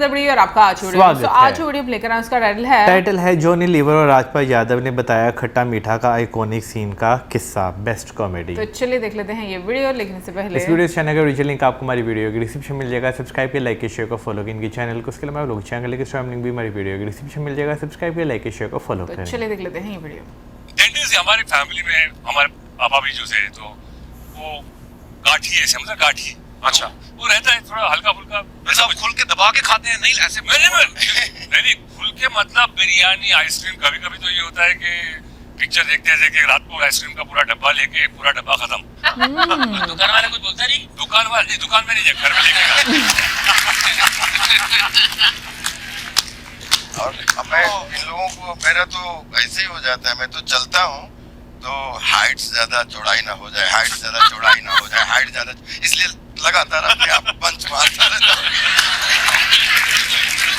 दबड़ी और आपका आज वीडियो। तो आज वीडियो लेकर आए, उसका टाइटल है जॉनी लीवर और राजपाल यादव ने बताया खट्टा मीठा का आइकॉनिक सीन का किस्सा, बेस्ट कॉमेडी। तो चलिए देख लेते हैं ये वीडियो। लेकिन इससे पहले इस वीडियो चैनल का ओरिजिनल लिंक आपको हमारी वीडियो की डिस्क्रिप्शन मिल जाएगा, सब्सक्राइब किया, लाइक किया, शेयर को फॉलो किया इनकी चैनल को। उसके अलावा लोग चैनल के स्ट्रीम लिंक भी हमारी वीडियो की डिस्क्रिप्शन मिल जाएगा, सब्सक्राइब किया, लाइक किया, शेयर को फॉलो करें। चलिए देख लेते हैं ये वीडियो। हमारी फैमिली में हमारे पापा भी जो थे तो वो गाठी है, समझा गाठी। अच्छा, वो रहता है थोड़ा हल्का फुल्का। वैसे आप खुल के दबा के खाते हैं? नहीं ऐसे नहीं खुल के मतलब बिरयानी, आइसक्रीम। कभी कभी तो ये होता है कि पिक्चर देखते देखते रात को आइसक्रीम का पूरा डब्बा लेके पूरा डब्बा खत्म। दुकान वाला कुछ बोलता नहीं? दुकान में नहीं, घर में लेके। और मैं इन लोगों को, मेरा तो ऐसे ही हो जाता है, मैं तो चलता हूँ तो हाइट ज्यादा चौड़ाई ना हो जाए, हाइट ज्यादा चौड़ाई ना हो जाए, हाइट ज्यादा, इसलिए लगातार अपने आप पंच मारता रहता हूँ।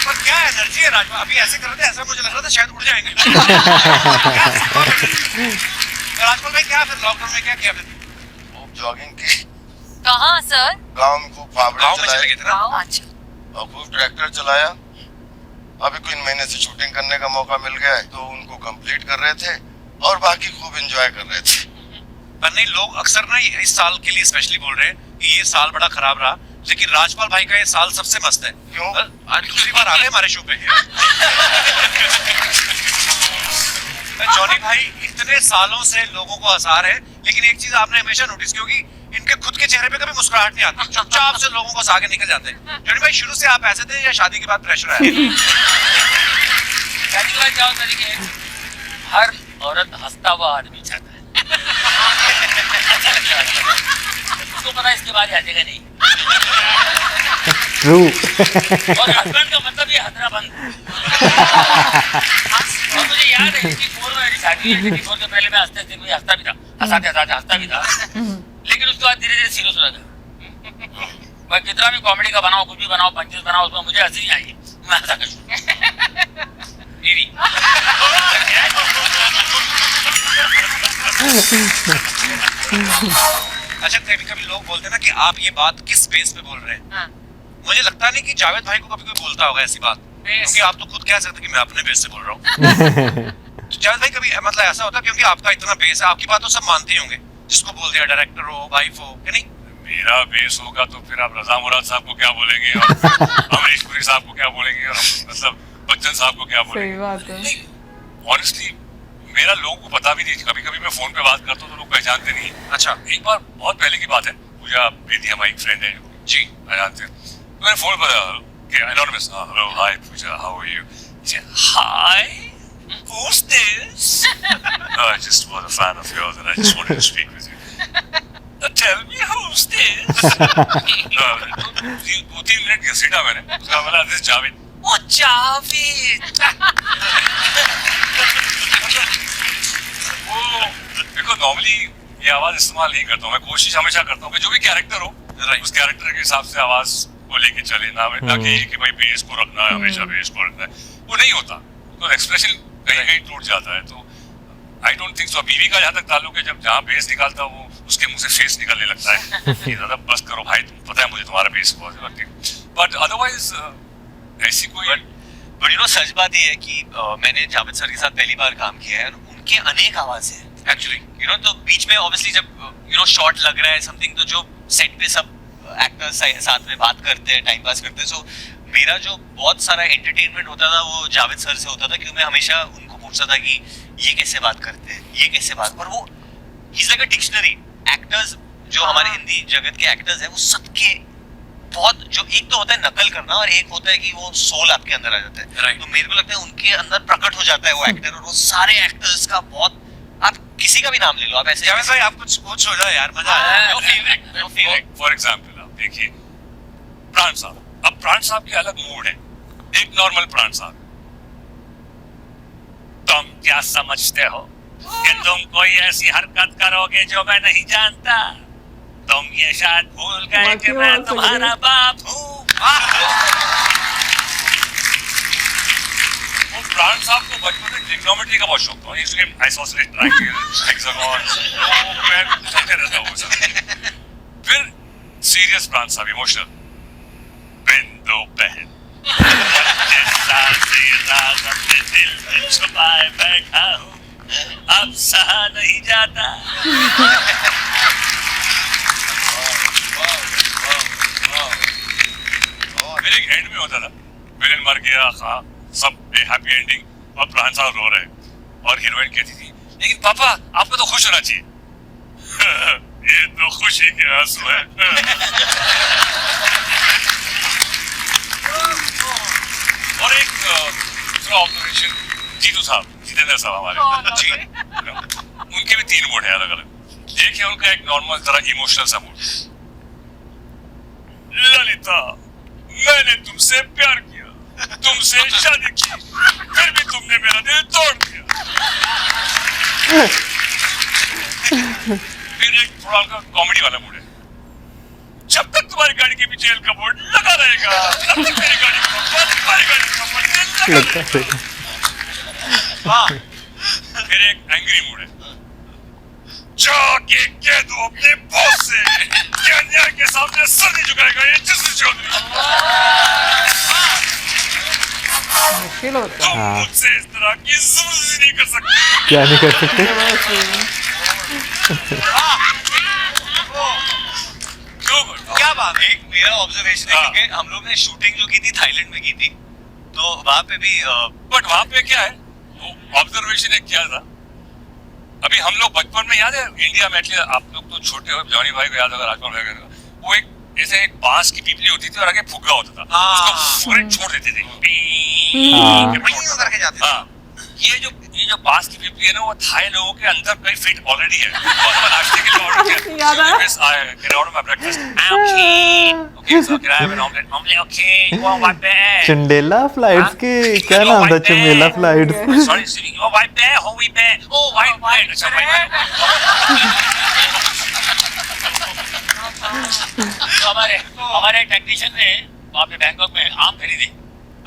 पर क्या एनर्जी है राजमा, अभी ऐसे कर रहे थे, ऐसा मुझे लग रहा था शायद उड़ जाएंगे। राजपाल भाई क्या फिर लॉकडाउन में क्या किया फिर? जॉगिंग की। कहाँ सर? गांव में खूब फावड़े चलाए अच्छा। और खूब ट्रैक्टर चलाया। अभी कुछ महीने से शूटिंग करने का मौका मिल गया है तो उनको कंप्लीट कर रहे थे और बाकी खूब एंजॉय कर रहे थे। पर नहीं, लोग अक्सर ना इस साल के लिए स्पेशली बोल रहे हैं कि ये साल बड़ा खराब रहा, लेकिन राजपाल भाई का ये साल सबसे मस्त है। क्यों? आज दूसरी बार आ रहे हमारे शो पे। जॉनी भाई इतने सालों से लोगों को हंसा रहे हैं, लेकिन एक चीज आपने हमेशा नोटिस की होगी, इनके खुद के चेहरे पे कभी मुस्कुराहट नहीं आती, चुपचाप से लोगों को हंसा के निकल जाते हैं। जॉनी भाई शुरू से आप ऐसे थे या शादी के बाद प्रेशर आया? शादी के बाद क्या होता है, हर औरत हंसता हुआ आदमी चाहता है। उसको पता है इसके बाद हंसेगा नहीं। ट्रू। और हस्बैंड का मतलब ये हथरा बंद। और मुझे याद है कि 4 में शादी है, 4 के पहले मैं हंसता भी था, हंसता भी था, लेकिन उसके बाद धीरे धीरे सीरियस हो गया। मैं कितना भी कॉमेडी का बनाओ, कुछ भी बनाओ, पंचेस बनाओ, उसमें मुझे हंसी नहीं आई, मैं हंसा कर अच्छा, कभी लोग बोलते हैं ना कि आप ये बात किस बेस पे बोल रहे हैं? हाँ। मुझे लगता नहीं कि जावेद भाई को कभी कोई बोलता होगा ऐसी बात, क्योंकि आप तो खुद कह सकते कि मैं अपने बेस से बोल रहा हूँ। तो जावेद भाई कभी मतलब ऐसा होता, क्योंकि आपका इतना बेस है, आपकी बात तो सब मानते ही होंगे, जिसको बोल दिया डायरेक्टर हो, वाइफ हो, कि नहीं? मेरा बेस होगा तो फिर आप रजा मुराद साहब को क्या बोलेंगे और अमरीश पुरी साहब को क्या बोलेंगे और मतलब बच्चन साहब को क्या बोलेंगे? सही बात है। ऑनेस्टली मेरा लोगों को पता भी नहीं, कभी कभी मैं फोन पे बात करता हूँ तो लोग पहचानते नहीं। अच्छा। एक बार बहुत पहले की बात है, पूजा बेदी हमारी एक फ्रेंड है जी, पहचानते हैं, तो मैंने फोन पर anonymous, hello hi Pooja, how are you? Hi, who's this? No, I just was a fan of yours and I just wanted to speak with you. Tell me who's this? 2-3 minute घसीटा मैंने, उसका बोला this Javed. ओ जावेद। वो देखो normally ये आवाज इस्तेमाल नहीं करता हूँ, मैं कोशिश हमेशा करता हूँ कि जो भी कैरेक्टर हो उस कैरेक्टर के हिसाब से आवाज को लेके चले, ना कि भाई बेस को रखना है, हमेशा बेस को रखना है, वो नहीं होता, तो एक्सप्रेशन कहीं कहीं टूट जाता है। तो आई डोंट थिंक सो। बीवी का जहाँ तक ताल्लुक है, जब जहाँ बेस निकालता वो उसके मुंह से फेस निकलने लगता है कि ज्यादा बस करो भाई, पता है मुझे तुम्हारा बेस बहुत लगती है, बट अदरवाइज ऐसी कोई। बट यू नो सच बात ये है कि मैंने जावेद सर के साथ पहली बार काम किया है, उनके अनेक आवाज़ हैं एक्चुअली, यू नो। तो बीच में ऑब्वियसली जब यू नो शॉट लग रहा है समथिंग, तो जो सेट पे सब एक्टर्स साथ में बात करते हैं, टाइम पास करते हैं, सो मेरा जो बहुत सारा एंटरटेनमेंट होता था वो जावेद सर से होता था, क्योंकि मैं हमेशा उनको पूछता था कि ये कैसे बात करते हैं, ये कैसे बात, और वो he is like a dictionary. Actors जो हमारे हिंदी जगत के एक्टर्स हैं, वो सबके बहुत, जो एक तो होता है नकल करना और एक होता है कि वो सोल आपके अंदर आ जाता है। Right. तो मेरे को लगता है उनके अंदर प्रकट हो जाता है वो एक्टर, और वो सारे एक्टर्स का बहुत, आप किसी का भी नाम ले लो, आप ऐसे जावेद भाई आप कुछ हो जाए यार, मजा आ जाए। योर फेवरेट फॉर एग्जांपल आप देखिए प्राण साहब, अब प्राण साहब के अलग मूड है, एक नॉर्मल प्राण साहब, तुम क्या समझते हो कि तुम कोई ऐसी हरकत करोगे जो मैं नहीं जानता? तुम ये शायद भूल गए कि मैं तुम्हारा बाप हूँ। प्राण साहब को बचपन में ट्रिग्नोमेट्री का बहुत शौक था, इसलिए आइसोसेलेस ट्रायंगल, हेक्सागॉन्स, मैं चलते रहता हूँ सब। फिर सीरियस प्राण साहब, इमोशनल, बिंदु बहन, 25 साल से ये राज अपने दिल में छुपाए बैठा हूँ, अब सहा नहीं जाता। फिर एक एंड में होता था, विलेन मर गया, हाँ सब हैप्पी एंडिंग और प्राण साहब रो रहे और हीरोइन कहती थी लेकिन पापा आपको तो खुश होना चाहिए। ये तो खुशी के आंसू है। और एक दूसरा ऑब्जर्वेशन, जीतू साहब, जितेंद्र साहब हमारे जी, उनके भी 3 मूड है अलग अलग। एक है उनका एक नॉर्मल तरह इमोशनल सा मूड, ललिता मैंने तुमसे प्यार किया, तुमसे शादी की, फिर भी तुमने मेरा दिल तोड़ दिया। फिर एक थोड़ा हल्का कॉमेडी वाला मूड है, जब तक तुम्हारी गाड़ी के पीछे एल का बोर्ड लगा रहेगा तब तक मेरी गाड़ी का नंबर तुम्हारी गाड़ी का नंबर लगा रहेगा। हाँ, फिर एक एंग्री मूड है, जाके कह दो अपने बॉस से कि अन्याय के सामने सर नहीं झुकाएगा ये जस्टिस चौधरी। मुश्किल होता है। हाँ। मुझसे इस तरह की जबरदस्ती नहीं कर सकते। क्या नहीं कर सकते? क्या बात है। एक मेरा ऑब्जर्वेशन है हाँ। क्योंकि हम लोग ने शूटिंग जो की थी थाईलैंड में की थी, तो वहां पे भी बट वहां पे क्या है, ऑब्जर्वेशन एक क्या था, अभी हम लोग बचपन में याद है इंडिया में, आप लोग तो छोटे हो, जॉनी भाई को याद होगा, राजपाल भाई को, वो एक ऐसे एक बांस की पीपली होती थी और आगे फुग्गा होता था, उसको पूरे छोड़ देते थे, करके जाते थे। ये जो बांस की पिपली है ना, वो थाई लोगों के अंदर कई फिट ऑलरेडी है। और मैं नाश्ते के लिए ऑर्डर किया, याद आया? Yes, I can order my breakfast. Okay, so can I have an omelette? Omelette, okay. You want white bear? Chandela flights के क्या नाम था? Chandela flights. Sorry, Siri. You want white bear? Whole wheat bear? Oh, white bear. अच्छा, white bear. तो हमारे technician ने वहाँ पे बैंकॉक में आम खरीदे।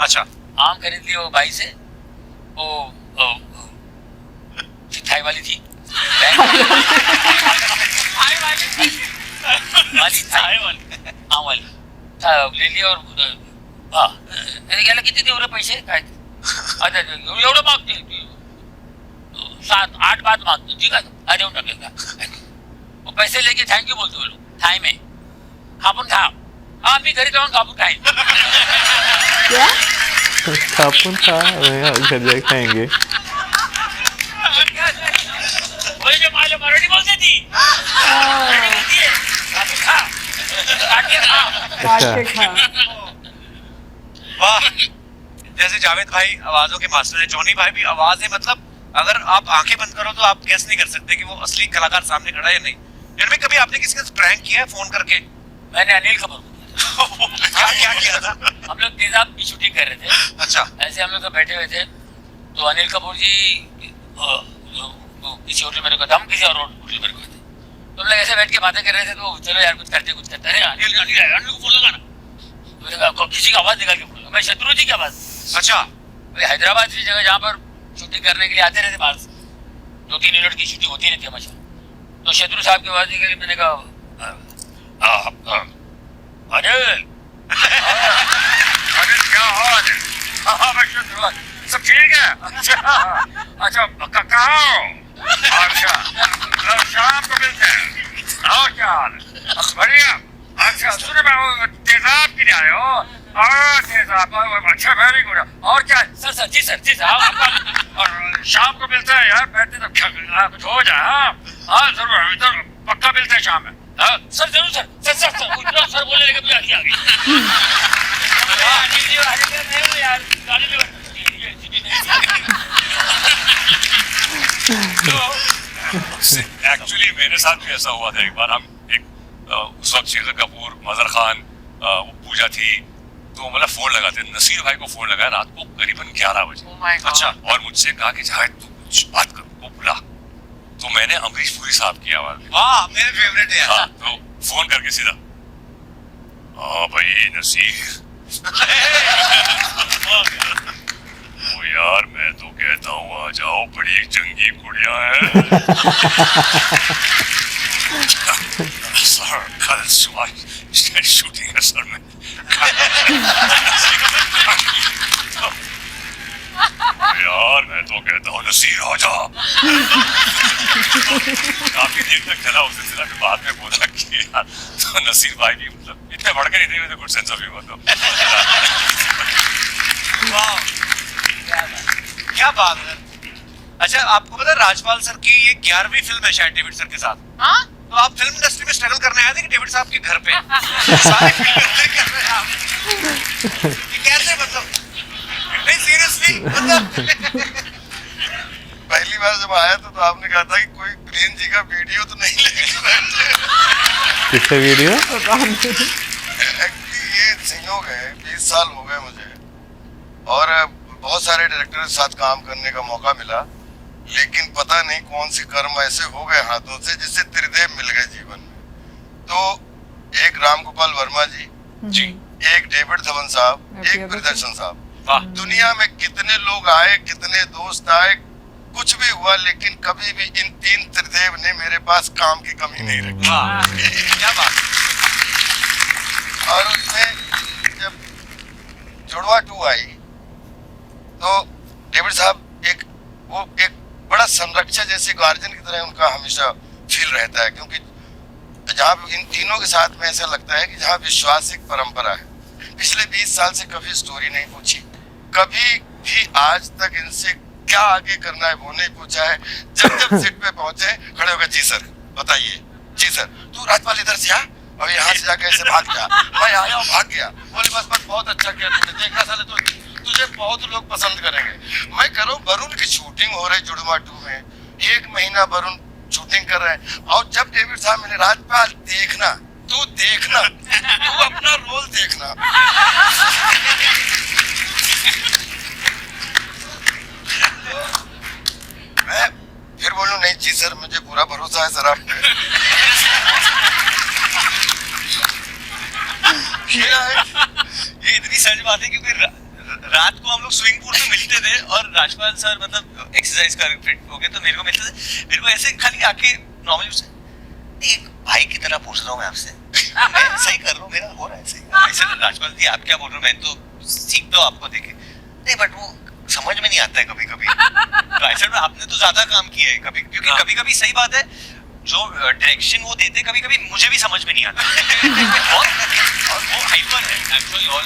अच्छा, आम खरीद ली वो भाई से, वो थाई वाली थी, आम वाली ले लिया और हाँ, मैंने क्या किती एवढे पैसे काय? अच्छा एवढं मागते 7-8 बात मागते, ठीक आहे देऊन टाकले का? वो पैसे लेके थँक्यू बोलतो बोलो थाई में खापून खा, हाँ मी घरी जाऊन खापून खाईन। खापून खा, घर जाके खाएंगे। मुझे मालूम मराठी बोलती थी, मराठी बोलती है, खापून खा, काट के खा। काट के खा। वाह। जैसे जावेद भाई आवाजों के मास्टर है, जॉनी भाई भी आवाज है, मतलब अगर आप आंखें बंद करो तो आप गेस नहीं कर सकते कि वो असली कलाकार सामने खड़ा है या नहीं। इनमें कभी आपने किसी का प्रैंक किया है फोन करके? मैंने अनिल कपूर क्या किया था? हम लोग तेजाब की शूटिंग कर रहे थे। अच्छा, ऐसे हम लोग तो बैठे हुए थे, तो अनिल कपूर जी किसी होटल मेरे को था, हम किसी और होटल मेरे को थे, तो हम लोग ऐसे बैठ के बातें कर रहे थे, तो चलो यार कुछ करते अरे अनिल को फोन लगा ना, तो मैंने कहा किसी की आवाज निकाल के बोला, मैं शत्रु जी की आवाज। अच्छा, हैदराबाद की जगह जहाँ पर शूटिंग करने के लिए आते रहते बाहर से, 2-3 मिनट की शूटिंग होती रहती है हमेशा, तो शत्रु साहब की आवाज निकली, मैंने कहा अनिल अनिल क्या हाल है? हाँ मैं शत्रु, सब ठीक है? अच्छा कहाँ हो? अच्छा शाम को मिलते हैं, और क्या हाल है? बढ़िया। अच्छा सुने मैं वो तेजाब के लिए आए हो? तेजाब, अच्छा वेरी गुड। और क्या सर जी सर और शाम को मिलते हैं यार, बैठते तो कुछ हो जाए। हाँ जरूर पक्का मिलते हैं शाम में। सर जरूर सर सर बोलने लगे मुझे हंसी आ गई। एक्चुअली मेरे साथ भी ऐसा हुआ था एक बार, हम उस वक्त शेखर कपूर, मजहर खान, पूजा थी, तो मतलब फोन लगाते, नसीर भाई को फोन लगाया रात को करीबन 11 बजे। अच्छा, और मुझसे कहा कि जावेद तू कुछ बात कर, वो बुला, तो मैंने अमरीश पुरी साहब की आवाज दी। वाह मेरे फेवरेट है। हाँ, तो फोन करके सीधा, हाँ भाई नसीर, ओ यार मैं तो कहता हूँ आ जाओ, बड़ी जंगी कुड़िया है। सर कल सुबह शूटिंग है सर में। यार मैं तो कहता हूँ नसीर आजा। काफी देर तक चला उस सिलसिला में, बाद में बोला कि यार तो नसीर भाई भी मतलब इतने भड़के नहीं थे, मुझे गुड सेंस ऑफ ह्यूमर तो। वाह, क्या बात है। अच्छा, आपको पता है राजपाल सर की ये 11वीं फिल्म है शायद डेविड सर के साथ। हाँ? तो आप फिल्म इंडस्ट्री में स्ट्रगल करने आए थे कि डेविड साहब के घर पे? सारी फिल्में कर रहे हैं आप। ये कैसे मतलब? नहीं सीरियसली मतलब। पहली बार जब आया तो आपने कहा था कि कोई प्रेम जी का वीडियो तो नहीं लेके बैठे। किसका वीडियो? एक्चुअली ये संयोग है, 20 साल हो गए मुझे और बहुत सारे डायरेक्टर के साथ काम करने का मौका मिला, लेकिन पता नहीं कौन से कर्म ऐसे हो गए हाथों से जिससे त्रिदेव मिल गए जीवन में। तो एक राम गोपाल वर्मा जी, एक डेविड धवन साहब, एक प्रियदर्शन साहब। दुनिया में कितने लोग आए, कितने दोस्त आए, कुछ भी हुआ, लेकिन कभी भी इन 3 त्रिदेव ने मेरे पास काम की कमी नहीं रखी। क्या बात। और उसमें जब जुड़वा 2 आई तो डेविड साहब एक बड़ा संरक्षक जैसे गार्जियन की तरह उनका हमेशा फील रहता है, क्योंकि जहाँ इन तीनों के साथ में ऐसा लगता है कि जहाँ विश्वास एक परंपरा है। पिछले 20 साल से कभी स्टोरी नहीं पूछी, कभी भी आज तक इनसे क्या आगे करना है वो नहीं पूछा है। जब सेट पे पहुंचे खड़े हो गए, जी सर बताइए, जी सर तू राजपाल इधर से आ और यहाँ से जाके ऐसे भाग गया। मैं आया और भाग गया। बोले बस बहुत अच्छा किया तुमने, देखना साले तो तुझे बहुत लोग पसंद करेंगे। मैं करूँ, वरुण की शूटिंग हो रही जुड़वा 2 में, 1 महीना वरुण शूटिंग कर रहे हैं और जब डेविड साहब मैंने राजपाल देखना, तू देखना, तू अपना रोल देखना। मैं फिर बोलूं नहीं जी सर मुझे पूरा भरोसा है सर आप पे। ये इतनी सच बात है क्योंकि रात को हम लोग स्विमिंग पूल में मिलते थे और राजपाल सर मतलब एक्सरसाइज कर फिट हो गए तो मेरे को मिलते थे, मेरे को ऐसे खाली आके नॉर्मली उससे एक भाई की तरह पूछ रहा हूँ मैं आपसे, मैं सही कर रहा हूँ, मेरा हो रहा है सही। ऐसे राजपाल जी आप क्या बोल रहे हो, मैं तो सीखता हूँ आपको देखे नहीं, बट वो समझ में नहीं आता है कभी कभी। राइटर में आपने तो ज्यादा काम किया है कभी, क्योंकि कभी कभी सही बात है जो डायरेक्शन वो देते कभी कभी मुझे भी समझ में नहीं आता। और वो हाइपर है actually all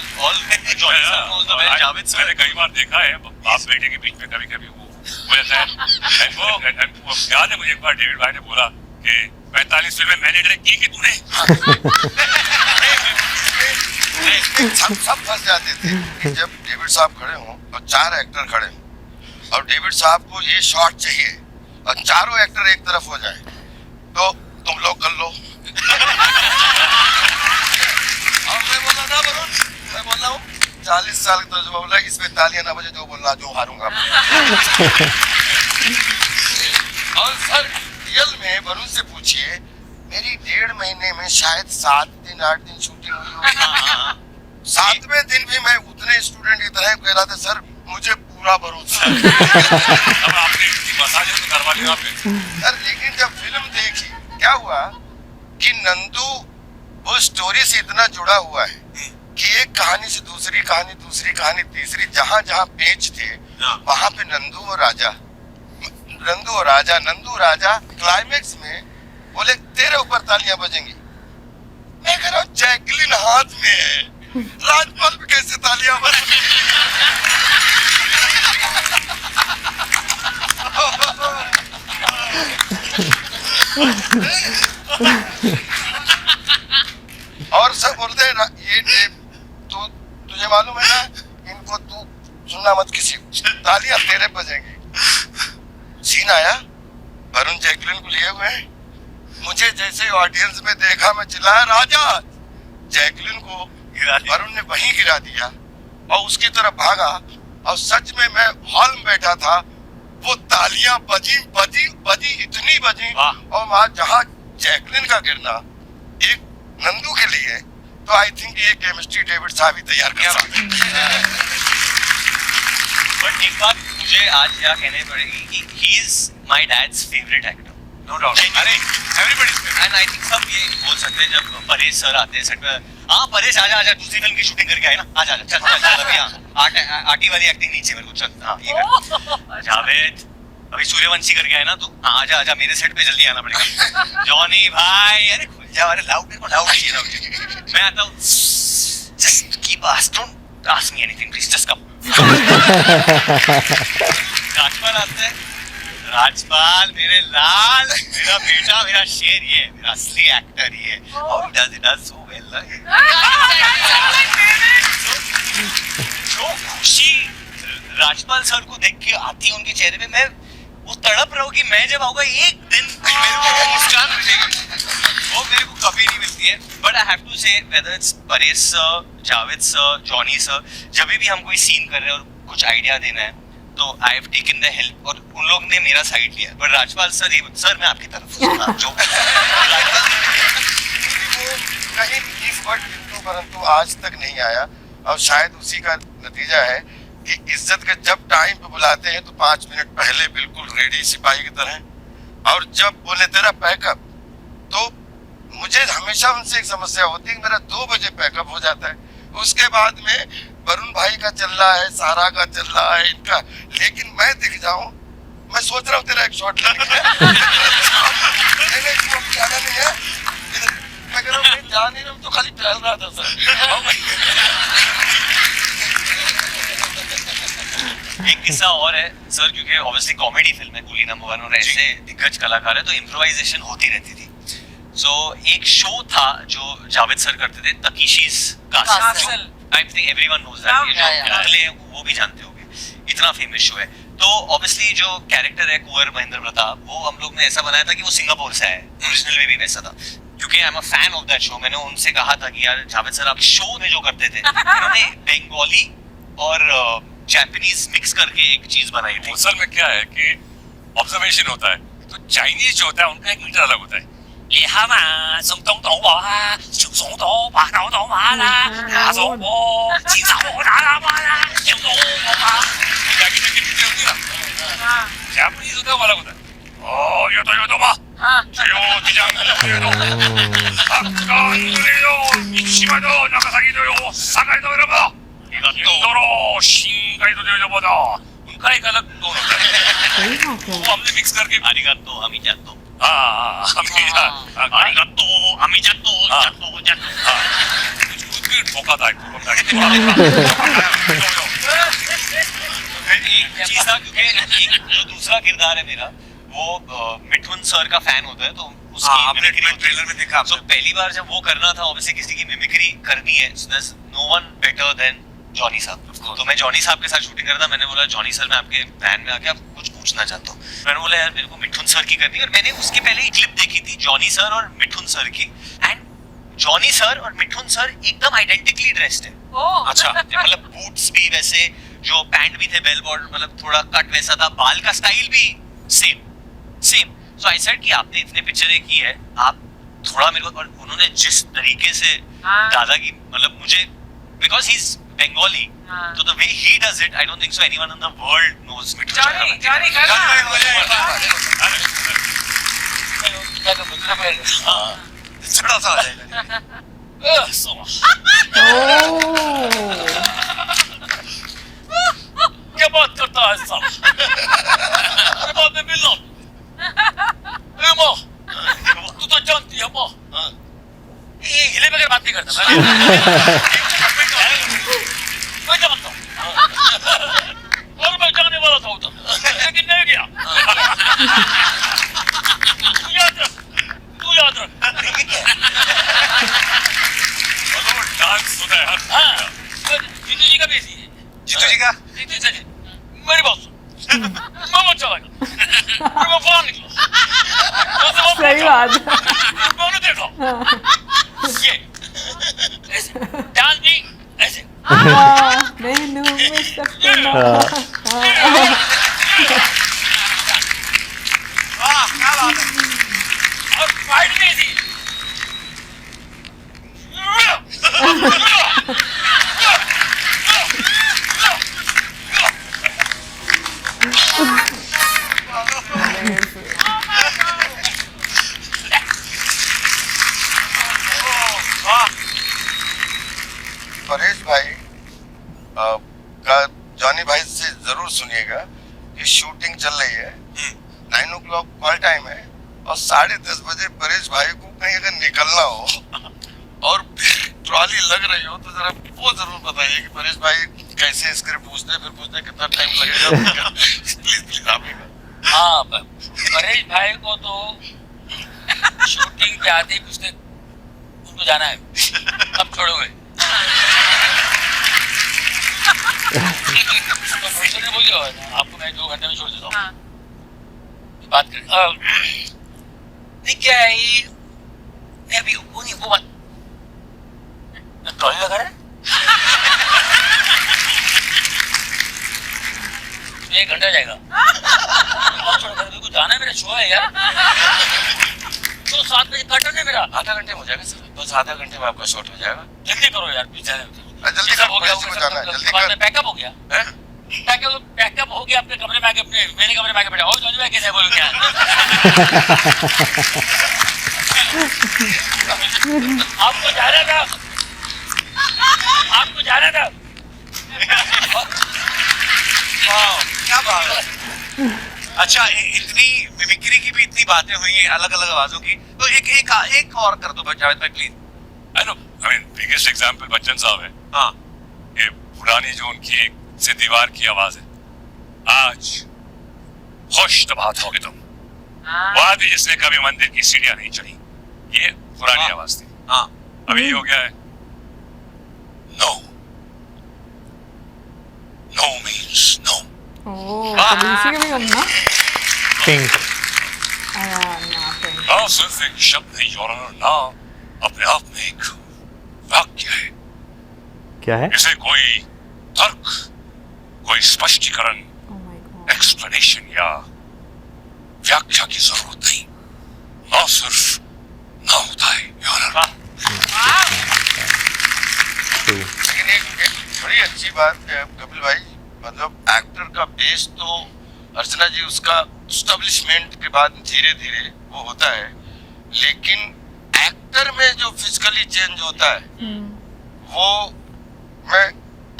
Johnny sir knows the best, Javed sir मैंने कई बार देखा है बाप बेटे के बीच में कभी कभी वो हो जाता है। वो याद है मुझे एक बार डेविड भाई ने बोला कि 45 फिल्में मैंने डायरेक्ट की कि तूने। सब फंस जाते थे कि जब डेविड साहब खड़े हों और 4 एक्टर खड़े हों और डेविड साहब को ये शॉट चाहिए और चारों एक्टर एक तरफ हो जाए तो तुम लोग कर लो। और मैं बोला ना वरुण, मैं बोल रहा हूँ 40 साल का तजुर्बा, बोला इसमें तालियां ना बजे जो बोलना जो हारूंगा। और सर रियल में वरुण से पूछिए, मेरी 1.5 महीने में शायद 7 दिन 8 दिन शूटिंग हुई होगी। 7वें दिन भी मैं उतने स्टूडेंट की तरह कह रहा था सर मुझे पूरा भरोसा है। सर लेकिन जब फिल्म देखी क्या हुआ कि नंदू वो स्टोरी से इतना जुड़ा हुआ है कि एक कहानी से दूसरी कहानी, दूसरी कहानी तीसरी, जहाँ जहाँ पेच थे वहां पे नंदू और राजा क्लाइमेक्स में बोले तेरे ऊपर तालियां बजेंगी। मैं कह रहा हूँ जैकलिन हाथ में है, राजपाल पे कैसे तालियां बजेंगी? और सब बोलते हैं ये तो तुझे मालूम है ना, इनको तू सुनना मत किसी, तालियां तेरे बजेंगी। सीन आया, वरुण जैकलिन को लिए हुए हैं, मुझे जैसे ऑडियंस में देखा मैं चिल्लाया राजा, जैकलिन को वरुण ने वहीं गिरा दिया और उसकी तरफ भागा और सच में मैं हॉल में बैठा था, वो तालियां बजी इतनी बजी और वहां जहाँ जैकलिन का गिरना एक नंदू के लिए, तो आई थिंक ये केमिस्ट्री डेविड साहब ही तैयार कर सकते हैं। बट एक बात मुझे आज क्या कहनी पड़ेगी कि he is my dad's favourite actor. No doubt, अरे everybody is and I think सब ये बोल सकते हैं जब परेश सर आते हैं सेट पे, हाँ परेश आजा दूसरी फिल्म की शूटिंग करके आए ना, आजा चल अभी यहाँ आटी वाली एक्टिंग नीचे मेरे को चल, हाँ ये कर जावेद अभी सूर्यवंशी करके आए ना तू, हाँ आजा मेरे सेट पे जल्दी आना पड़ेगा। जॉनी भाई अरे खुल जा, अरे लाउड लाउड मैं आता हूँ, just keep don't ask me anything please, just come. Rajpal आते हैं, राजपाल मेरे लाल, मेरा बेटा, मेरा शेर, ये मेरा असली एक्टर ये, और he does so well जो खुशी राजपाल सर को देख के आती है उनके चेहरे पे, मैं वो तड़प रहा हूँ कि मैं जब आऊंगा एक दिन मेरे को मुस्कान मिलेगी, वो मेरे को कभी नहीं मिलती है। बट आई हैव टू से whether it's Paresh sir, Javed sir, Johnny sir, जब भी हम कोई सीन कर रहे हैं और कुछ आइडिया देना है तो I have taken the help, और उन लोग ने मेरा साइड लिया। बट राजपाल सर मैं आपकी तरफ हूँ जो वो कहीं इस वर्ड परंतु आज तक नहीं आया, और शायद उसी का नतीजा है कि इज्जत का जब टाइम पे बुलाते हैं तो 5 मिनट पहले बिल्कुल रेडी सिपाही की तरह, और जब बोले तेरा पैकअप, तो मुझे हमेशा उनसे एक समस्या होती है कि मेरा 2 बजे पैकअप हो जाता है, उसके बाद में वरुण भाई का चल रहा है, सारा का चल रहा है, इनका, लेकिन मैं दिख जाऊं, मैं सोच रहा हूँ तेरा एक शॉट लेना है, नहीं है, मैं कह रहा हूँ मैं जा नहीं रहा हूँ, तो खाली टहल रहा था सर। एक किस्सा और है सर, क्योंकि ऑब्वियसली कॉमेडी फिल्म है कूली नंबर 1 और ऐसे दिग्गज कलाकार है तो इम्प्रोवाइजेशन होती रहती थी। सो एक शो था जो जावेद सर करते थे, Takeshi's castle, I think everyone knows that, जो पुतले हैं वो भी जानते होंगे, इतना फेमस शो है। तो ऑब्वियसली जो कैरेक्टर है कुंवर महेंद्र प्रताप, वो हम लोग ने ऐसा बनाया था कि वो सिंगापुर से है, ओरिजिनल में भी वैसा था। क्योंकि I am a fan of that show, मैंने उनसे कहा था कि यार जावेद सर आप शो में जो करते थे उन्होंने बंगाली और जापानीज मिक्स करके एक चीज बनाई थी। असल में क्या है कि ऑब्जर्वेशन होता है, तो चाइनीज जो होता है उनका एक मीटर अलग होता है, जापानीज होता है वो अलग होता है, उनका एक अलग टोन होता है, वो हमने मिक्स करके आरिगातो अमिजातो, कुछ भी ठोका था एक चीज था, क्योंकि एक जो दूसरा किरदार है मेरा वो मिठुन सर का फैन होता है, तो उसकी ट्रेलर में देखा। तो पहली बार जब वो करना था, ऑब्वियसली किसी की मिमिक्री करनी है, so there is no one better than Johnny साहब। तो मैं जॉनी साहब के साथ शूटिंग कर रहा था, मैंने बोला जॉनी सर मैं आपके फैन में आके आप कुछ पूछना चाहता हूँ। मैंने बोला यार मेरे को मिठुन सर की करनी है, और मैंने उसके पहले ही क्लिप देखी थी जॉनी सर और मिठुन सर की, एंड जॉनी सर और मिठुन सर एकदम आइडेंटिकली ड्रेस्ड है। अच्छा, मतलब बूट्स भी वैसे, जो पैंट भी थे बेल बॉटम, मतलब थोड़ा कट वैसा था, बाल का स्टाइल भी सेम। सो आई सेड कि आपने इतने पिक्चरें की है, आप थोड़ा मेरे को, और उन्होंने जिस तरीके से दादा की, मतलब मुझे, बिकॉज ही इज बंगाली, तो the way he does it, I don't think so anyone in the world knows Mithun थोड़ा सा आ जाएगा। क्या बात करता है साला, अरे बात में मिल लो, माँ तू तो जानती है माँ, ये हिले बगैर बात नहीं करता मैं क्या बताऊँ, और मैं जाने वाला था उधर, लेकिन नहीं गया। तू याद रख डांस होता है यार। हाँ, जीतू जी का बेसी है, जीतू जी का, मेरी बात सुन, मैं मत चलाएगा, मैं बाहर निकला, सही बात है। मैंने देखा ये ऐसे डांस भी ऐसे, नहीं में सकते और फाइट में ऐसी 9 o'clock कॉल टाइम है और 10:30 बजे परेश भाई को कहीं अगर निकलना हो और ट्रॉली लग रही हो तो जरा वो जरूर बताइए कि परेश भाई कैसे स्क्रिप्ट पूछते कितना टाइम लगेगा। प्लीज आप ही। हाँ, परेश भाई को तो शूटिंग पे आते ही पूछते उनको जाना है, अब छोड़ोगे? तो प्रोड्यूसर ने बोल दिया आपको मैं 2 घंटे में छोड़ देता हूँ। बात करें नहीं क्या है ये, मैं अभी वो नहीं वो बात ट्रॉली लगा रहा है 1 घंटा जाएगा। जाना है, मेरा शो है यार। तो 7 बजे कर्टन है मेरा, आधा घंटे में हो जाएगा सर, बस आधा घंटे में आपका शॉट हो जाएगा। जल्दी करो यार, प्लीज जल्दी सब हो गया, जल्दी बाद में पैकअप हो गया, पैकअप हो गया, अपने कमरे में आके अपने मेरे कमरे में आके बैठा। और जॉनी भाई कैसे बोलूं क्या? आपको जाना था, आपको जाना था। क्या बात है। अच्छा, इतनी मिमिक्री की भी इतनी बातें हुई हैं अलग अलग आवाजों की, तो एक और कर दो जावेद भाई please. I know, I mean biggest example Bachchan साहब है। हाँ, ये पुरानी जो उनकी एक से दीवार की आवाज है, आज खुश तबात होगे तुम, वो आदमी जिसने कभी मंदिर की सीढ़ियां नहीं चढ़ी, ये पुरानी आवाज थी। हाँ, अभी ये हो गया है नो, नो मीन्स नो। कभी इसी का भी करना। पिंक। ना सिर्फ एक शब्द है योर ऑनर, ना अपने आप में एक वाक्य है। क्या है? इसे कोई तर्क, कोई स्पष्टीकरण, एक्सप्लेनेशन या व्याख्या की जरूरत नहीं, ना सिर्फ ना होता है योर ऑनर। लेकिन एक बड़ी अच्छी बात है कपिल भाई, मतलब एक्टर का बेस तो अर्चना जी उसका एस्टेब्लिशमेंट के बाद धीरे धीरे वो होता है, लेकिन एक्टर में जो फिजिकली चेंज होता है वो, मैं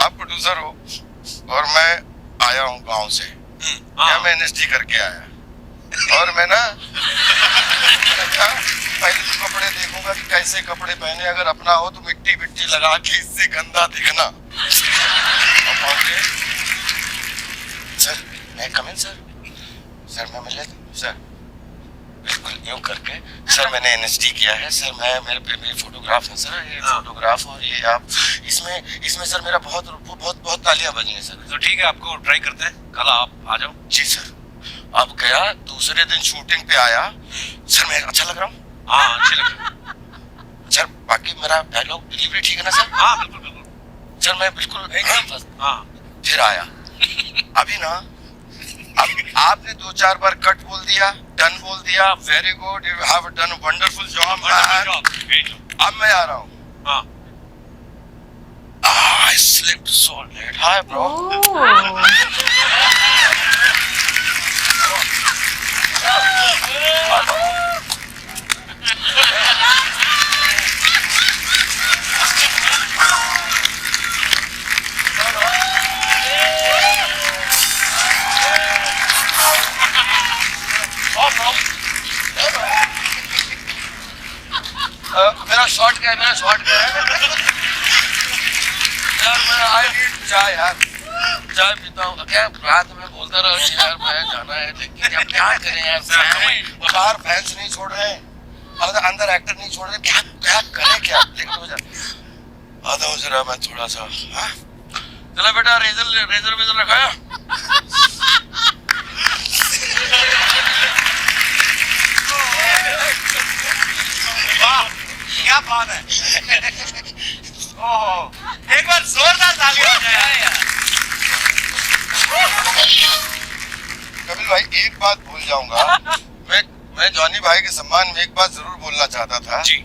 आप प्रोड्यूसर हो और मैं आया हूँ गांव से, या मैं एनएसडी करके आया और मैं ना पहले तो कपड़े देखूंगा कि कैसे कपड़े पहने, अगर अपना हो तो मिट्टी मिट्टी लगा के इससे गंदा दिखना। सर मैं कम इन सर मैं मिल लेता हूँ सर, बिल्कुल यूं करके। सर मैंने एनएसडी किया है सर, मैं मेरे फोटोग्राफ है सर, ये फोटोग्राफ और ये आप इसमें सर मेरा बहुत तालियां बजी हैं सर। तो ठीक है, आपको ट्राई करते हैं, कल आप आ जाओ। जी सर। अब गया, दूसरे दिन शूटिंग पे आया सर, मैं अच्छा लग रहा हूँ? हाँ, अच्छे लग रहे हैं सर। बाकी मेरा डायलॉग डिलीवरी ठीक है ना सर? हाँ बिल्कुल बिल्कुल सर, मैं बिल्कुल एकदम फर्स्ट। हाँ, फिर आया अभी ना, अब आपने 2-4 बार कट बोल दिया, डन बोल दिया, very good, you have done wonderful job. अब मैं आ रहा हूँ। हाँ, I slept so late. Hi bro. मेरा शॉट क्या है यार, मैं आई नीड चाय यार, चाय पीता हूँ। क्या रात में बोलता रहा यार मैं जाना है, लेकिन अब क्या करें यार, बाहर फैंस नहीं छोड़ रहे, अंदर एक्टर नहीं छोड़ रहे, क्या करें क्या? लेकिन हो जाए आता हूँ जरा मैं थोड़ा सा। चला बेटा, रेजर रखाया? क्या बात है। ओह, एक बार जोरदार ताली हो जाए यार। कपिल भाई एक बात भूल जाऊंगा, मैं जॉनी भाई के सम्मान में एक बात जरूर बोलना चाहता था जी,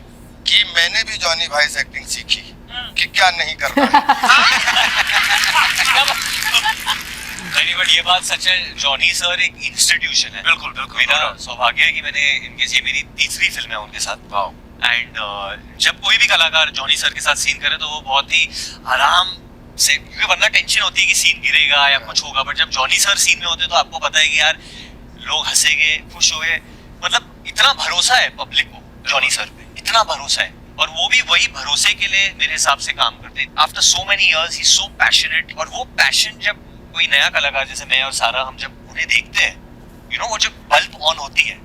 कि मैंने भी जॉनी भाई से एक्टिंग सीखी कि क्या नहीं करना है। नहीं, बट ये बात सच है, जॉनी सर एक इंस्टीट्यूशन है। बिल्कुल बिल्कुल। मेरा सौभाग्य है कि मैंने इनके, ये मेरी तीसरी फिल्म है उनके साथ। एंड जब कोई भी कलाकार जॉनी सर के साथ सीन करे तो वो बहुत ही आराम से, क्योंकि वरना टेंशन होती है कि सीन गिरेगा या कुछ होगा, बट जब जॉनी सर सीन में होते तो आपको पता है कि यार लोग हंसेंगे, खुश हुए, मतलब इतना भरोसा है पब्लिक को जॉनी सर पे, इतना भरोसा है, और वो भी वही भरोसे के लिए मेरे हिसाब से काम करते हैं। आफ्टर सो मेनी इयर्स ही सो पैशनेट, और वो पैशन जब कोई नया कलाकार जैसे मैं और सारा हम जब उन्हें देखते हैं, यू नो, वो जब बल्ब ऑन होती है,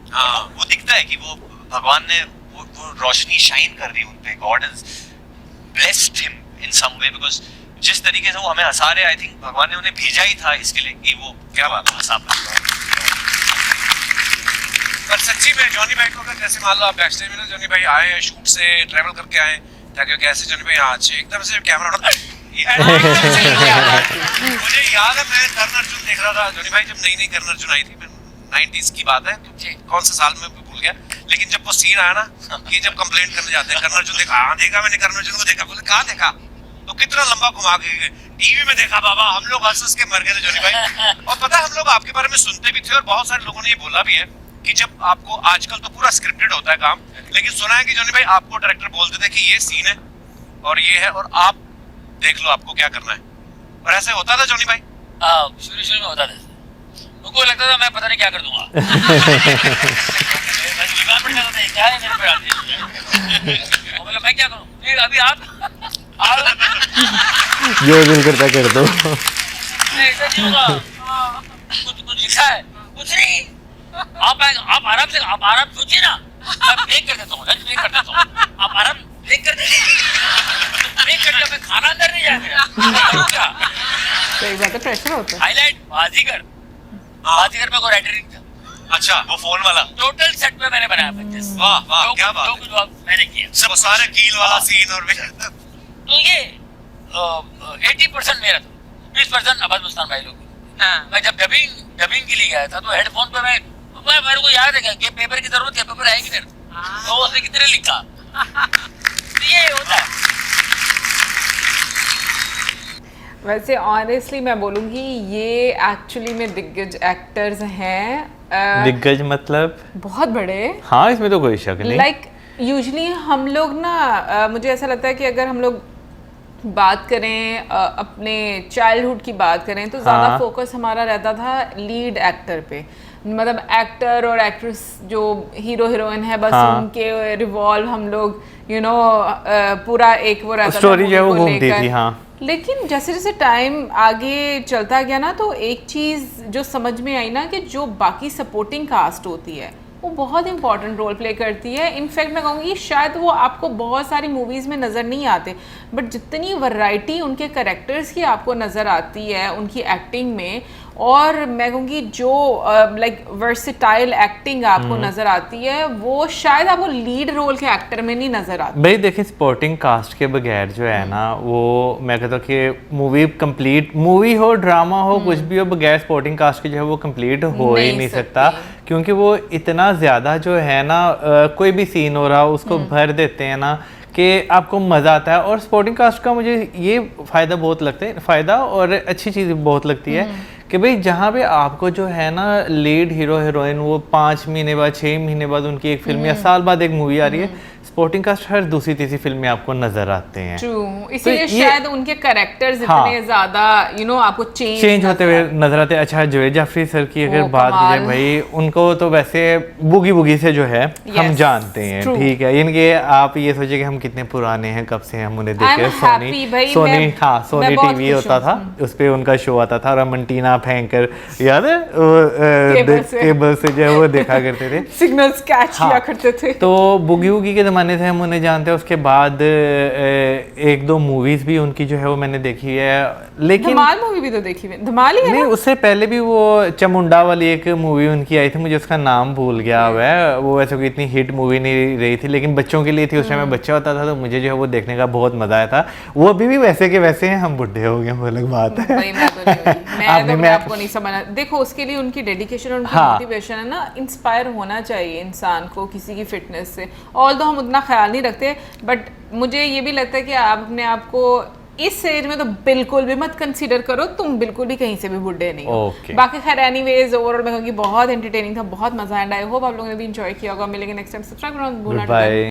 वो दिखता है कि वो भगवान ने वो रोशनी शाइन कर रही है उन पे, God has blessed him in some way, because जिस तरीके से वो हमें हंसा रहे, आई थिंक भगवान ने उन्हें भेजा ही था इसके लिए कि वो क्या बात हंसा पाए। पर सच्ची में जॉनी भाई को अगर जैसे मान लो आप बैक स्टेज में ना जॉनी भाई आए हैं शूट से ट्रैवल करके आए, ताकि कैसे जॉनी भाई यहाँ अच्छे एकदम से कैमरा मुझे याद है मैं कर्ण अर्जुन देख रहा था, जॉनी भाई जब नई कर्ण अर्जुन आई थी, 90s की बात है, तो कौन सा साल में भूल गया, लेकिन जब वो सीन आया ना कि जब कंप्लेंट करने जाते हैं, कर्ण अर्जुन देखा, हाँ देखा मैंने कर्ण अर्जुन को देखा, बोले कहाँ देखा, तो कितना लंबा घुमा के टीवी में देखा बाबा, हम लोग हंस के मर गए थे जॉनी भाई। और पता हम लोग आपके बारे में सुनते भी थे, और बहुत सारे लोगों ने ये बोला भी है कि जब आपको, आजकल तो पूरा स्क्रिप्टेड होता है काम, लेकिन सुना है कि जॉनी भाई आपको डायरेक्टर बोलते थे कि ये सीन है और ये है और आप देख लो आपको क्या करना है, और ऐसे होता था जॉनी भाई? शुरू में होता था, उनको लगता था मैं पता नहीं क्या कर दूंगा क्या है मेरे पे आती, मैं क्या करूँ, अभी आप जो दिल करता कर दो। ऐसा नहीं होगा, कुछ लिखा है, कुछ नहीं, आप आराम सोचिए ना, मैं ब्रेक कर देता हूँ, लंच ब्रेक कर देता हूँ, आप आराम ब्रेक कर दीजिए, ब्रेक कर दिया, मैं खाना अंदर नहीं जाएगा क्या? सही बात है, प्रेशर होता है। हाईलाइट बाजीगर में कोई राइटर नहीं था। अच्छा, वो फोन वाला टोटल सेट पे मैंने बनाया पिक्चर्स। वाह वाह, क्या बात जो है, कुछ मैंने किया, सब सारे कील वाला सीन, और तो ये 80% मेरा था, 20% अब्बास मुस्तान भाई लोग। मैं जब डबिंग के लिए गया था तो हेडफोन पे मेरे को याद है कि पेपर की जरूरत है, पेपर है किधर, तो उसने कितने लिखा, तो ये होता है। वैसे ऑनेस्टली मैं बोलूँगी ये एक्चुअली में दिग्गज एक्टर्स हैं। दिग्गज मतलब बहुत बड़े। हाँ, इसमें तो कोई शक नहीं। लाइक यूजुअली हम लोग ना, मुझे ऐसा लगता है कि अगर हम लोग बात करें अपने चाइल्डहुड की बात करें तो ज़्यादा फोकस हमारा रहता था लीड एक्टर पे, मतलब एक्टर और एक्ट्रेस जो हीरो हीरोइन है बस उनके रिवॉल्व हम लोग पूरा एक वो रहता स्टोरी जो है वो घूमती थी। हाँ, लेकिन जैसे जैसे टाइम आगे चलता गया ना तो एक चीज़ जो समझ में आई ना कि जो बाकी सपोर्टिंग कास्ट होती है वो बहुत इंपॉर्टेंट रोल प्ले करती है। इनफैक्ट मैं कहूँगी शायद वो आपको बहुत सारी मूवीज़ में नज़र नहीं आते, बट जितनी वैरायटी उनके कैरेक्टर्स की आपको नज़र आती है उनकी एक्टिंग में, और मैं कहूँगी जो लाइक वर्सेटाइल एक्टिंग आपको नज़र आती है वो शायद आपको लीड रोल के एक्टर में नहीं नज़र आती। भाई देखिए, सपोर्टिंग कास्ट के बगैर जो है ना, वो मैं कहता हूँ कि मूवी कंप्लीट, मूवी हो ड्रामा हो कुछ भी हो, बगैर सपोर्टिंग कास्ट के जो है वो कंप्लीट हो ही नहीं सकता, क्योंकि वो इतना ज़्यादा जो है ना कोई भी सीन हो रहा हो उसको भर देते हैं ना कि आपको मज़ा आता है। और सपोर्टिंग कास्ट का मुझे ये फ़ायदा बहुत लगता है, फ़ायदा और अच्छी चीज़ बहुत लगती है कि भाई जहाँ पे आपको जो है ना लीड हीरो हीरोइन वो 5 महीने बाद 6 महीने बाद उनकी एक फिल्म या साल बाद एक मूवी आ रही है, सपोर्टिंग कास्ट हर दूसरी तीसरी फिल्म में आपको नजर आते हैं। ट्रू, इसीलिए शायद उनके कैरेक्टर्स इतने ज्यादा आपको चेंज होते हुए नजर आते हैं। अच्छा, जावेद जाफरी सर की अगर बात की जाए भाई, उनको तो वैसे बुगी बुगी से जो है हम जानते हैं, ठीक है, इनके आप ये सोचिए कि हम कितने पुराने हैं, कब से हम उन्हें देख रहे हैं। सोनी टीवी होता था, उस पर उनका शो आता था और हम एंटीना फेंक कर, याद है, केबल से जो है वो देखा करते थे, सिग्नल्स कैच किया करते थे। तो बुगी बुगी के जमाने से हम उन्हें जानते हैं। उसके बाद एक दो मूवीज भी उनकी जो है वो मैंने देखी है, लेकिन धमाल मूवी भी तो देखी है, धमाल ही है नहीं, उससे पहले भी वो चामुंडा वाली एक मूवी उनकी आई थी, मुझे उसका नाम भूल गया हुआ है, वो वैसे कोई इतनी हिट मूवी नहीं रही थी, लेकिन बच्चों के लिए थी, उस टाइम मैं बच्चा होता था तो मुझे जो है वो देखने का बहुत मजा आया था। वो अभी भी वैसे के वैसे हैं, हम बुढ़े हो गए, वो अलग बात है। मैं आपको नहीं समझा, देखो उसके लिए उनकी डेडिकेशन और उनकी मोटिवेशन है ना, इंस्पायर होना चाहिए इंसान को किसी की फिटनेस से। ऑल्दो हम उतना ख्याल नहीं रखते, बट मुझे ये भी लगता है कि आप अपने आप को इस एज में तो बिल्कुल भी मत कंसीडर करो, तुम बिल्कुल भी कहीं से भी बुढ़े नहीं हो। बाकी खैर एनीवेज ओवरऑल मैं कहूँगी बहुत एंटरटेनिंग था, बहुत मजा आया। आई होप आप लोगों ने भी एंजॉय किया होगा। मिलेंगे नेक्स्ट टाइम, सब्सक्राइब करना भूलना।